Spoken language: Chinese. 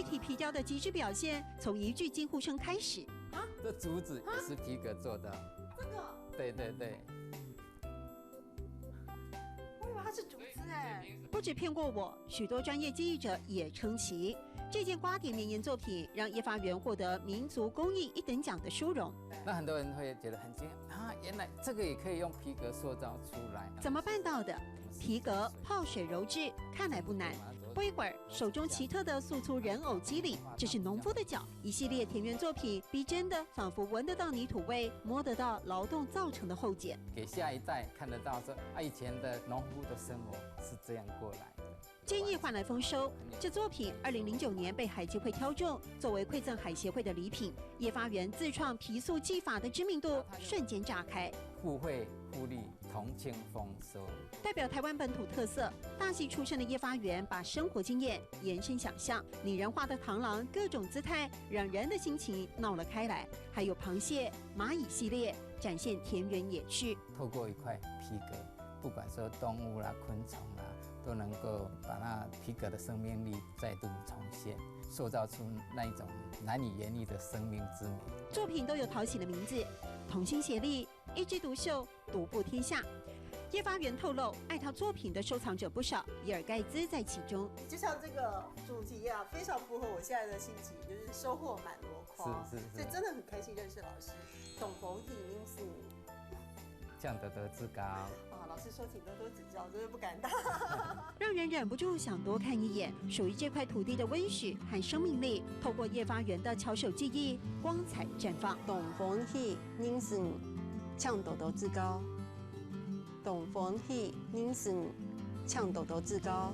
具体皮雕的极致表现，从一句惊呼声开始。这竹子也是皮革做的。这个，对对对。我以为它是竹子哎。不止骗过我，许多专业技艺者也称奇。这件瓜点绵延作品让叶发园获得民族工艺1等奖的殊荣。那很多人会觉得很惊讶啊，原来这个也可以用皮革塑造出来。怎么办到的？皮革泡水揉制，看来不难。不一会儿，手中奇特的素粗人偶肌理，这是农夫的脚。一系列田园作品，逼真的仿佛闻得到泥土味，摸得到劳动造成的厚茧。给下一代看得到说啊，以前的农夫的生活是这样过来的。建议换来丰收。这作品2009年被海基会挑中，作为馈赠海协会的礼品。叶发园自创皮塑技法的知名度瞬间炸开。互惠互利，同庆丰收，代表台湾本土特色。大溪出身的叶发园把生活经验延伸想象，拟人化的螳螂各种姿态，让人的心情闹了开来。还有螃蟹、蚂蚁系列，展现田园野趣。透过一块皮革，不管说动物啦、昆虫啦，都能够把那皮革的生命力再度重现，塑造出那一种难以言喻的生命之美。作品都有讨喜的名字，同心协力，一枝独秀，独步天下。叶发园透露，爱他作品的收藏者不少，比尔盖茨在其中。就像这个主题啊，非常符合我现在的心情，就是收获满箩筐。是，所以真的很开心认识老师。董逢体您是降德德之高啊！老师说请多多指教，真的不敢当。让人忍不住想多看一眼。属于这块土地的温煦和生命力，透过叶发园的巧手技艺，光彩绽放。董逢体您是降德德之高。董逢体您是降德德之高。